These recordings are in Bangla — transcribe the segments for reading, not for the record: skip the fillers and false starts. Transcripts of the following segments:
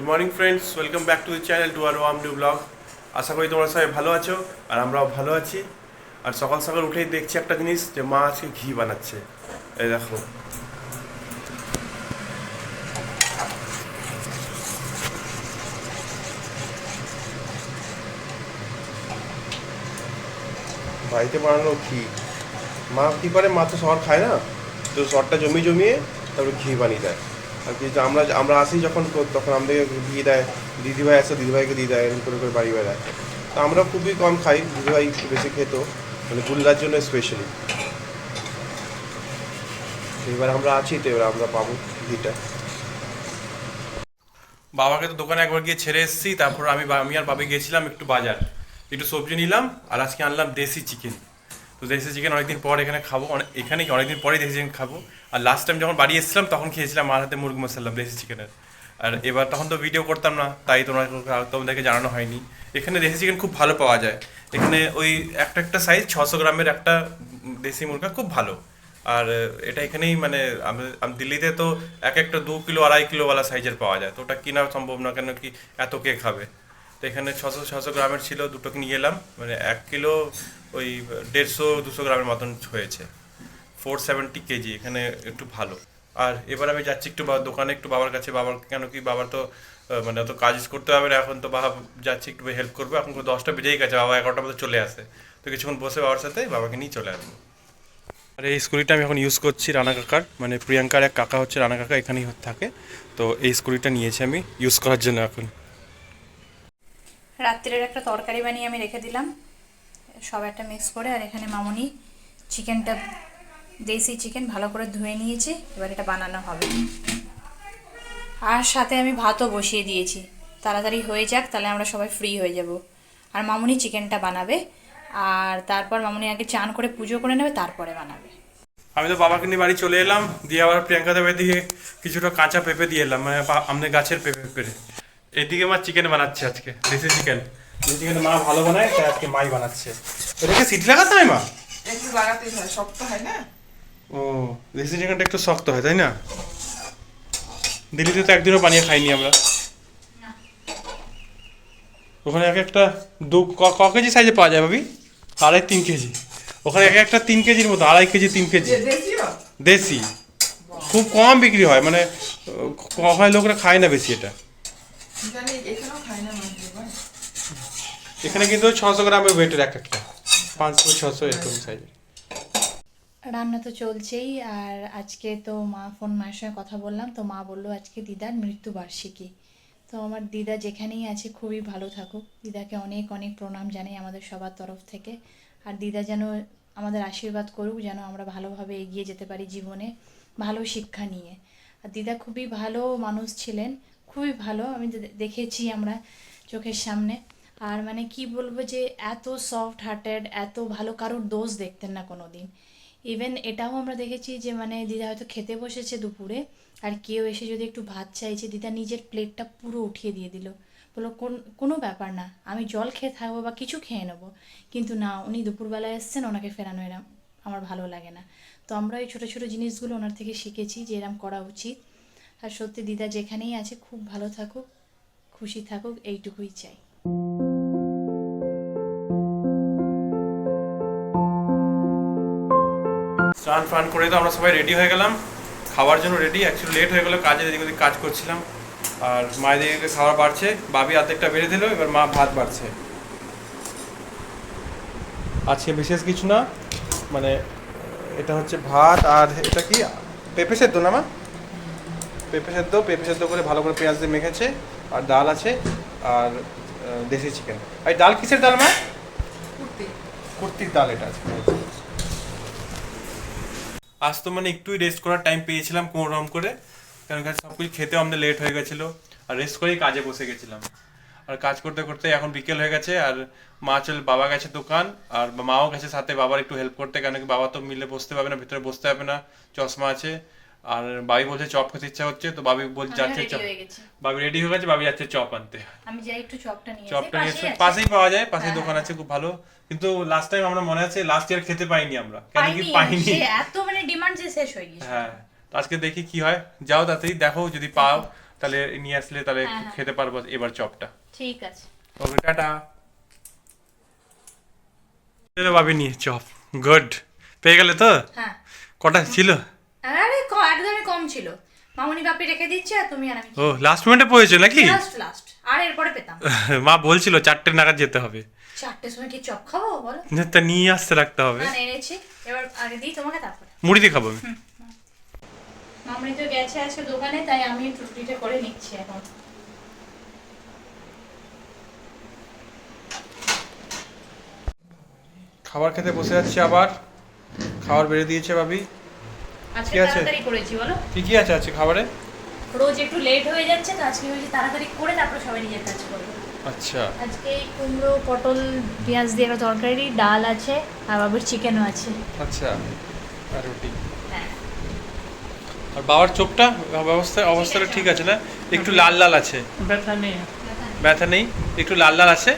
Good morning friends, welcome back to the channel to আর ওয়াম নিউ ব্লগ। আশা করি তোমরা সবাই ভালো আছো আর আমরাও ভালো আছি। আর সকাল সকাল উঠেই দেখছি একটা জিনিস, যে মা আজকে ঘি বানাচ্ছে। এই দেখো, বাড়িতে বানানো ঘি। মা কী করে, মা তো শহর খায় না, তো শহরটা জমিয়ে তারপরে ঘি বানিয়ে দেয়। আর কি যে আমরা আমরা আসি যখন, তখন আমাদেরকে ঘি দেয়। দিদিভাই আসে, দিদিভাইকে দিয়ে দেয়, এরকম করে বাড়ি বেড়ায়। তো আমরা খুবই কম খাই, দিদিভাই একটু বেশি খেত, মানে গুল্লার জন্য স্পেশালি। এবার আমরা আছি, তো এবার আমরা পাবো ঘিটা। বাবাকে তো দোকানে একবার গিয়ে ছেড়ে এসেছি, তারপর আমি আর বাবা গিয়েছিলাম একটু বাজার, একটু সবজি নিলাম। আর আজকে আনলাম দেশি চিকেন। তো দেশি চিকেন অনেকদিন পর এখানে খাবো, এখানে কি অনেকদিন পরেই দেশি চিকেন খাবো। আর লাস্ট টাইম যখন বাড়ি এসেছিলাম তখন খেয়েছিলাম মার হাতে মুরগি মশলা দেশি চিকেনের। আর এবার তখন তো ভিডিও করতাম না, তাই তোমাদেরকে জানানো হয়নি। এখানে দেশি চিকেন খুব ভালো পাওয়া যায়। এখানে ওই একটা সাইজ 600 গ্রামের একটা দেশি মুরগা খুব ভালো। আর এটা এখানেই মানে দিল্লিতে তো একটা 2 কিলো 2.5 কিলোওয়ালা সাইজের পাওয়া যায়, তো ওটা কেনা সম্ভব না, কেন কি এত কে খাবে। তো এখানে 600 গ্রামের ছিল, দুটোকে নিয়ে এলাম, মানে 1 কিলো ওই 150-200 গ্রামের মতন হয়েছে। 470 কেজি এখানে, একটু ভালো। আর এবার আমি যাচ্ছি একটু দোকানে, একটু বাবার কাছে। বাবার কেন কি, বাবার তো মানে অত কাজ করতে হবে না এখন, তো বাবা যাচ্ছি একটু হেল্প করবো। এখন 10টা বেজেই গেছে, বাবা 11টার মধ্যে চলে আসে। তো কিছুক্ষণ বসে বাবার সাথে বাবাকে নিয়ে চলে আসবো। আর এই স্কুটিটা আমি এখন ইউজ করছি রানা কাকার, মানে প্রিয়াঙ্কার এক কাকা হচ্ছে রানা কাকা, এখানেই থাকে। তো এই স্কুটিটা নিয়েছি আমি ইউজ করার জন্য এখন। রাত্রের একটা তরকারি বানিয়ে আমি রেখে দিলাম সব একটা মিক্স করে। আর এখানে মামুনি চিকেনটা, দেশি চিকেন ভালো করে ধুয়ে নিয়েছি, এবার এটা বানানো হবে। আর সাথে আমি ভাতও বসিয়ে দিয়েছি, তাড়াতাড়ি হয়ে যাক, তাহলে আমরা সবাই ফ্রি হয়ে যাব। আর মামুনি চিকেনটা বানাবে, আর তারপর মামুনি আগে চান করে পুজো করে নেবে, তারপরে বানাবে। আমি তো বাবাকে নিয়ে বাড়ি চলে এলাম, দিয়ে আবার প্রিয়াঙ্কা দেবের দিকে কিছুটা কাঁচা পেঁপে দিয়ে এলাম, মানে আমাদের গাছের পেঁপে পেরে। এদিকে মা চিকেন বানাচ্ছে আজকে, দেশি চিকেন। দেশি চিকেন মা ভালো বানায়, তাই আজকে মাই বানাচ্ছে। এটাকে সিটি লাগাতে হয় মা? একটু লাগাতেই হয়, শক্ত হয় না। ও, দেশি চিকেনটা একটু শক্ত হয় তাই না? দিল্লিতে তো একদিনও বানিয়ে খাইনি আমরা। ওখানে একটা কেজি সাইজে পাওয়া যায় ভাবি? 2.5-3 কেজি। ওখানে একটা 3 কেজির মতো, 2.5 কেজি 3 কেজি দেশি। খুব কম বিক্রি হয়, মানে হয়, লোকরা খায় না বেশি এটা। জানি এখানেও খায় না মানুষ। এখানে কিন্তু 600 গ্রামের ওয়েটের একটা 500-600 এরকম সাইজের। রান্না তো চলছেই। আর আজকে তো মায়ের সঙ্গে কথা বললাম, তো মা বললো আজকে দিদার মৃত্যুবার্ষিকী। তো আমার দিদা যেখানেই আছে খুবই ভালো থাকুক, দিদাকে অনেক অনেক প্রণাম জানাই আমাদের সবার তরফ থেকে। আর দিদা যেন আমাদের আশীর্বাদ করুক, যেন আমরা ভালোভাবে এগিয়ে যেতে পারি জীবনে, ভালো শিক্ষা নিয়ে। আর দিদা খুবই ভালো মানুষ ছিলেন, খুবই ভালো, আমি দেখেছি আমরা চোখের সামনে। আর মানে কি বলবো, যে এত সফট হার্টেড, এত ভালো, কারোর দোষ দেখতেন না কোনো দিন। ইভেন এটাও আমরা দেখেছি যে মানে দিদা হয়তো খেতে বসেছে দুপুরে, আর কেউ এসে যদি একটু ভাত চাইছে, দিদা নিজের প্লেটটা পুরো উঠিয়ে দিয়ে দিল, বললো কোনো ব্যাপার না, আমি জল খেয়ে থাকবো বা কিছু খেয়ে নেবো, কিন্তু না, উনি দুপুরবেলায় এসছেন, ওনাকে ফেরানো এরম আমার ভালো লাগে না। তো আমরা এই ছোটো ছোটো জিনিসগুলো ওনার থেকে শিখেছি যে এরম করা উচিত। আর সত্যি দিদা যেখানেই আছে খুব ভালো থাকুক, খুশি থাকুক, এইটুকুই চাই। স্নান ফান করে তো আমরা সবাই রেডি হয়ে গেলাম খাওয়ার জন্য। রেডি, অ্যাকচুয়ালি লেট হয়ে গেলো, কাজে এদিক ওদিক কাজ করছিলাম। আর মায়ের দিকে খাবার বাড়ছে, বাবি অর্ধেকটা বেড়ে দিল, এবার মা ভাত বাড়ছে। আজকে বিশেষ কিছু না, মানে এটা হচ্ছে ভাত, আর এটা কি পেঁপে সেদ্ধ না মা? পেঁপে সেদ্ধ করে ভালো করে পেঁয়াজ দিয়ে মেখেছে। আর ডাল আছে, আর দেশি চিকেন। আর ডাল কিসের ডাল মা? কুর্তির ডাল এটা আছে। আজ তো মানে একটুই রেস্ট করার টাইম পেয়েছিলাম কোনো রকম করে, কারণ সব কিছু খেতে আমাদের লেট হয়ে গেছিলো। আর রেস্ট করেই কাজে বসে গেছিলাম। আর কাজ করতে করতে এখন বিকেল হয়ে গেছে। আর বাবা গেছে দোকান, আর মাও গেছে সাথে বাবার একটু হেল্প করতে, কেন কি বাবা তো মিলে বসতে পারবে না, ভিতরে বসতে পারবে না, চশমা আছে। আর বাবি বলছে চপ খেতে ইচ্ছা হচ্ছে, তো বাবি বলছে যাচ্ছে চপ। বাবি রেডি হয়ে গেছে, বাবি যাচ্ছে চপ আনতে। আমি যাই একটু চপটা নিয়ে এসে পাশেই পাওয়া যায়, পাশেই দোকান আছে, খুব ভালো। কিন্তু লাস্ট টাইম আমরা মনে আছে লাস্ট ইয়ার খেতে পাইনি আমরা, কেন কি পাইনি, এত মানে ডিমান্ড যে শেষ হয়ে গেছে। হ্যাঁ। তো আজকে দেখি কি হয়, যাও তাড়াতাড়ি দেখো, যদি পাও তাহলে নিয়ে আসলে তাহলে হ্যাঁ, হ্যাঁ। খেতে পারবো এবার চপটা। ঠিক আছে। ওকে, টাটা। চলো ভাবি নিয়ে চপ, গুড। পেয়ে গেলে তো? হ্যাঁ, কটা ছিল? আরে একদমই কম ছিল। মামুনি বাপি রেখে দিচ্ছে আর তুমি আর আমি ও লাস্ট মিনিটে পড়েছে নাকি? লাস্ট আর এরপরে পেতাম। মা বলছিল 4টে নাগাদ যেতে হবে। 4টের সময় কি চপ খাবো বলো? তা নিয়ে আসতে রাখতে হবে। না এনেছি, এবার আগে দিই তোমাকে তারপরে। মুড়ি দিয়ে খাবো আমি। মামুনি তো গেছে আজকে দোকানে, তাই আমি রুটিটা করে নিচ্ছি এখন। খাবার খেতে বসে যাচ্ছি আবার। খাবার বেড়ে দিয়েছে ভাবি। আজকে কি আছে? তাড়াতাড়ি করেছি বলো। কি কি আছে আজকে খাবারে? রোজ একটু লেট হয়ে যাচ্ছে, তো আজকে হয়েছে তাড়াতাড়ি করে তারপর সবাই নিজের কাজ করবে। আচ্ছা, আজকে এই কুমড়ো পটল পেঁয়াজ দিয়ে একটা তরকারি, ডাল আছে আর বাবুর চিকেনও আছে। আচ্ছা। আর রুটি। হ্যাঁ, আর বাবার চোখটা অবস্থাটা ঠিক আছে না? একটু লাল লাল আছে। ব্যথা নেই, একটু লাল লাল আছে,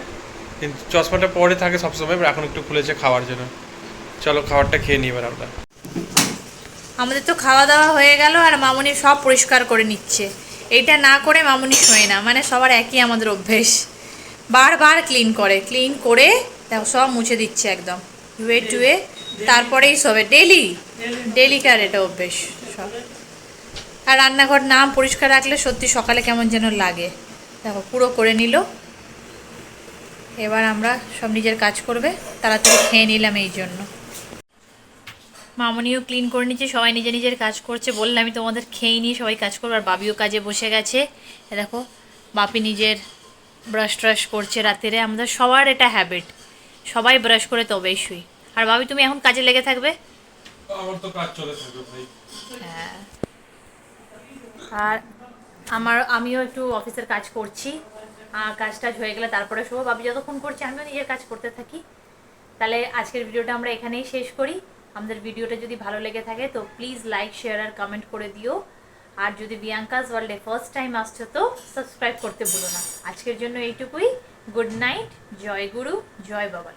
কিন্তু চশমাটা পরে থাকে সবসময়, এবার এখন একটু খুলেছে খাওয়ার জন্য। চলো খাবারটা খেয়ে নিই এবার আমরা। আমাদের তো খাওয়া দাওয়া হয়ে গেল আর মামুনি সব পরিষ্কার করে নিচ্ছে। এইটা না করে মামুনি শোয় না, মানে সবার একই আমাদের অভ্যেস, বারবার ক্লিন করে দেখো সব মুছে দিচ্ছে একদম ধুয়ে টুয়ে, তারপরেই সবে ডেলিকার এটা অভ্যেস সব। আর রান্নাঘর না পরিষ্কার রাখলে সত্যি সকালে কেমন যেন লাগে। দেখো পুরো করে নিল। এবার আমরা সব নিজের কাজ করবে, তাড়াতাড়ি খেয়ে নিলাম এই জন্য। মামনিও ক্লিন করে নিচ্ছে, সবাই নিজের নিজের কাজ করছে। বললাম আমি তোমাদের খেয়ে নিয়ে সবাই কাজ করবো, আর বাবিও কাজে বসে গেছে। দেখো বাপি নিজের ব্রাশ ট্রাশ করছে রাত্রে। আমাদের সবার এটা হ্যাবিট, সবাই ব্রাশ করে তবেই শুই। আর বাবি তুমি এখন কাজে লেগে থাকবে। আমার তো কাজ চলে থাকবে ভাই। হ্যাঁ, আর আমিও একটু অফিসের কাজ করছি। কাজ টাজ হয়ে গেলে তারপরে শোবো। বাবি যতক্ষণ করছে আমিও নিজের কাজ করতে থাকি। তাহলে আজকের ভিডিওটা আমরা এখানেই শেষ করি। আমাদের ভিডিওটা যদি ভালো লেগে থাকে তো প্লিজ লাইক শেয়ার আর কমেন্ট করে দিও। আর যদি বিয়াঙ্কাস ওয়ার্ল্ডে ফার্স্ট টাইম আসছো তো সাবস্ক্রাইব করতে ভুলো না। আজকের জন্য এইটুকুই। গুড নাইট, জয় গুরু, জয় বাবা।